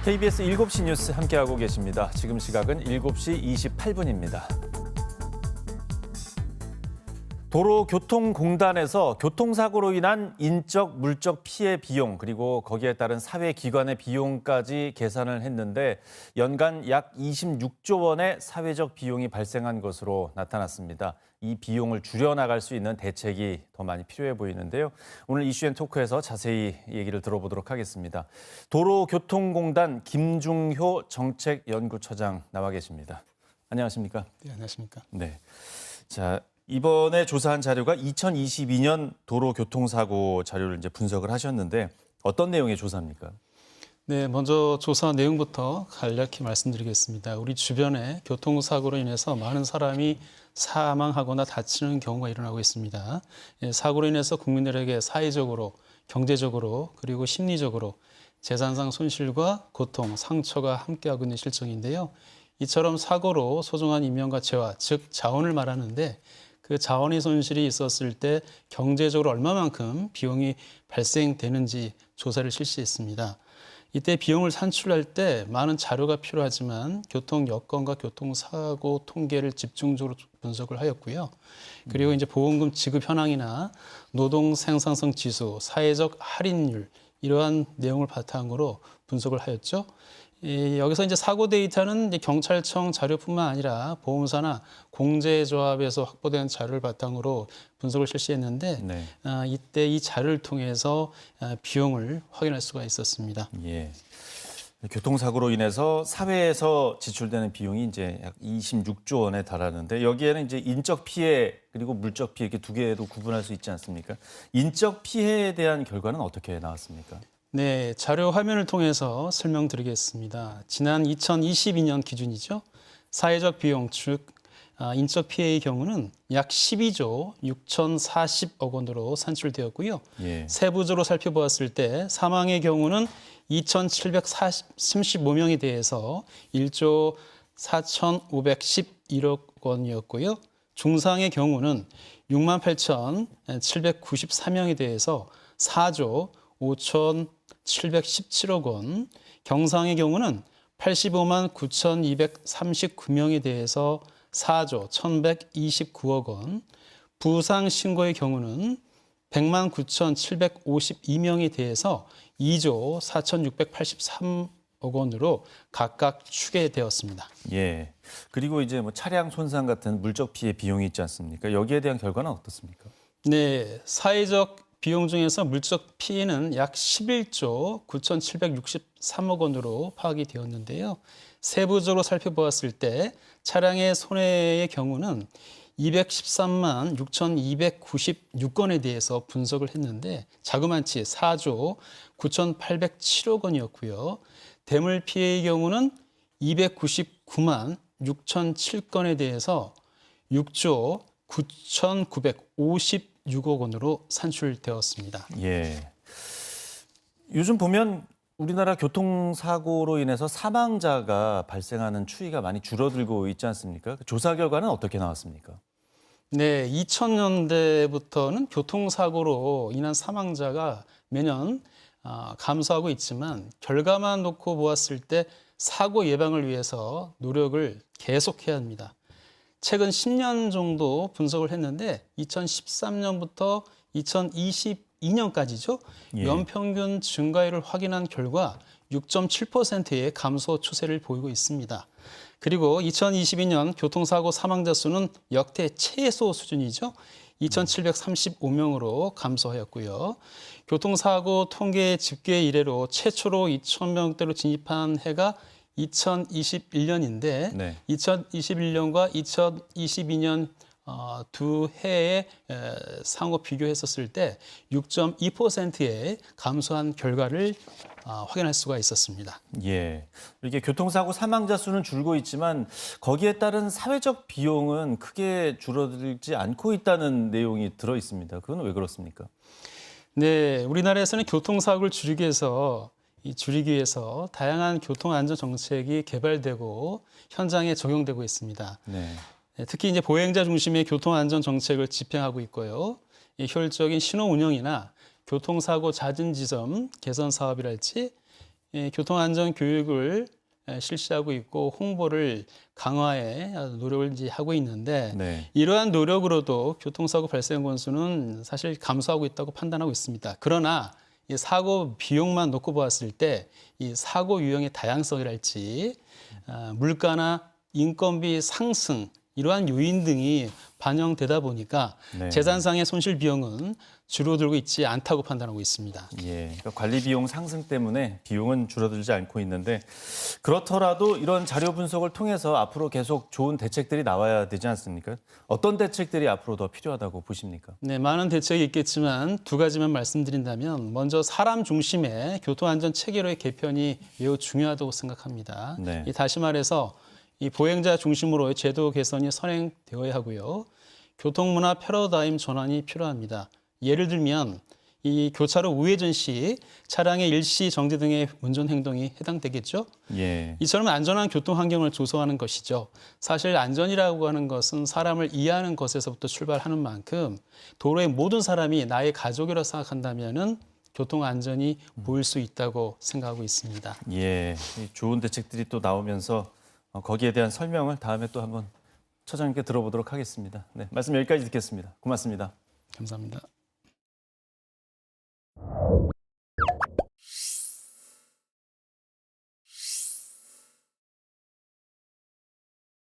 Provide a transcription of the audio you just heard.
KBS 7시 뉴스 함께하고 계십니다. 지금 시각은 7시 28분입니다. 도로교통공단에서 교통사고로 인한 인적, 물적 피해 비용 그리고 거기에 따른 사회기관의 비용까지 계산을 했는데 연간 약 26조 원의 사회적 비용이 발생한 것으로 나타났습니다. 이 비용을 줄여나갈 수 있는 대책이 더 많이 필요해 보이는데요. 오늘 이슈앤토크에서 자세히 얘기를 들어보도록 하겠습니다. 도로교통공단 김중효 정책연구처장 나와 계십니다. 안녕하십니까? 네, 안녕하십니까? 네. 자, 이번에 조사한 자료가 2022년 도로교통사고 자료를 이제 분석을 하셨는데 어떤 내용의 조사입니까? 네, 먼저 조사 내용부터 간략히 말씀드리겠습니다. 우리 주변에 교통사고로 인해서 많은 사람이 사망하거나 다치는 경우가 일어나고 있습니다. 사고로 인해서 국민들에게 사회적으로, 경제적으로, 그리고 심리적으로 재산상 손실과 고통, 상처가 함께하고 있는 실정인데요. 이처럼 사고로 소중한 인명과 재화, 즉 자원을 말하는데 그 자원의 손실이 있었을 때 경제적으로 얼마만큼 비용이 발생되는지 조사를 실시했습니다. 이때 비용을 산출할 때 많은 자료가 필요하지만 교통 여건과 교통사고 통계를 집중적으로 분석을 하였고요. 그리고 이제 보험금 지급 현황이나 노동 생산성 지수, 사회적 할인율 이러한 내용을 바탕으로 분석을 하였죠. 여기서 이제 사고 데이터는 이제 경찰청 자료뿐만 아니라 보험사나 공제조합에서 확보된 자료를 바탕으로 분석을 실시했는데 네. 이때 이 자료를 통해서 비용을 확인할 수가 있었습니다. 예. 교통사고로 인해서 사회에서 지출되는 비용이 이제 약 26조 원에 달하는데 여기에는 이제 인적 피해 그리고 물적 피해 이렇게 두 개도 구분할 수 있지 않습니까? 인적 피해에 대한 결과는 어떻게 나왔습니까? 네, 자료 화면을 통해서 설명드리겠습니다. 지난 2022년 기준이죠. 사회적 비용, 즉 인적 피해의 경우는 약 12조 6,040억 원으로 산출되었고요. 예. 세부적으로 살펴보았을 때 사망의 경우는 2,735명에 대해서 1조 4,511억 원이었고요. 중상의 경우는 68,794명에 대해서 4조 5,717억 원, 경상의 경우는 85만 9,239명에 대해서 4조 1,129억 원, 부상 신고의 경우는 100만 9,752명에 대해서 2조 4,683억 원으로 각각 추계되었습니다. 예. 그리고 이제 뭐 차량 손상 같은 물적 피해 비용이 있지 않습니까? 여기에 대한 결과는 어떻습니까? 네, 사회적 비용 중에서 물적 피해는 약 11조 9,763억 원으로 파악이 되었는데요. 세부적으로 살펴보았을 때 차량의 손해의 경우는 213만 6,296건에 대해서 분석을 했는데 자그마치 4조 9,807억 원이었고요. 대물 피해의 경우는 299만 6,007건에 대해서 6조 9,956억 원으로 산출되었습니다. 예. 요즘 보면 우리나라 교통사고로 인해서 사망자가 발생하는 추이가 많이 줄어들고 있지 않습니까? 조사 결과는 어떻게 나왔습니까? 네, 2000년대부터는 교통사고로 인한 사망자가 매년 감소하고 있지만 결과만 놓고 보았을 때 사고 예방을 위해서 노력을 계속해야 합니다. 최근 10년 정도 분석을 했는데 2013년부터 2022년까지죠. 예. 연평균 증가율을 확인한 결과 6.7%의 감소 추세를 보이고 있습니다. 그리고 2022년 교통사고 사망자 수는 역대 최소 수준이죠. 2,735명으로 감소하였고요. 교통사고 통계 집계 이래로 최초로 2,000명대로 진입한 해가 2021년인데 네. 2021년과 2022년 두 해의 상호 비교했었을 때 6.2%의 감소한 결과를 확인할 수가 있었습니다. 예. 이렇게 교통사고 사망자 수는 줄고 있지만 거기에 따른 사회적 비용은 크게 줄어들지 않고 있다는 내용이 들어 있습니다. 그건 왜 그렇습니까? 네, 우리나라에서는 교통사고를 줄이기 위해서 다양한 교통안전 정책이 개발되고 현장에 적용되고 있습니다. 네. 특히 이제 보행자 중심의 교통안전 정책을 집행하고 있고요. 효율적인 신호 운영이나 교통사고 잦은 지점 개선 사업이랄지 교통안전 교육을 실시하고 있고 홍보를 강화에 노력을 이제 하고 있는데 네. 이러한 노력으로도 교통사고 발생 건수는 사실 감소하고 있다고 판단하고 있습니다. 그러나 이 사고 비용만 놓고 보았을 때 이 사고 유형의 다양성이랄지 물가나 인건비 상승 이러한 요인 등이 반영되다 보니까 네. 재산상의 손실 비용은 줄어들고 있지 않다고 판단하고 있습니다. 예, 그러니까 관리 비용 상승 때문에 비용은 줄어들지 않고 있는데 그렇더라도 이런 자료 분석을 통해서 앞으로 계속 좋은 대책들이 나와야 되지 않습니까? 어떤 대책들이 앞으로 더 필요하다고 보십니까? 네, 많은 대책이 있겠지만 두 가지만 말씀드린다면 먼저 사람 중심의 교통안전 체계로의 개편이 매우 중요하다고 생각합니다. 네. 다시 말해서 이 보행자 중심으로의 제도 개선이 선행되어야 하고요. 교통문화 패러다임 전환이 필요합니다. 예를 들면 이 교차로 우회전 시 차량의 일시 정지 등의 운전 행동이 해당되겠죠. 예. 이처럼 안전한 교통 환경을 조성하는 것이죠. 사실 안전이라고 하는 것은 사람을 이해하는 것에서부터 출발하는 만큼 도로의 모든 사람이 나의 가족이라고 생각한다면은 교통 안전이 보일 수 있다고 생각하고 있습니다. 예. 이 좋은 대책들이 또 나오면서 거기에 대한 설명을 다음에 또 한번 처장님께 들어보도록 하겠습니다. 네, 말씀 여기까지 듣겠습니다. 고맙습니다. 감사합니다.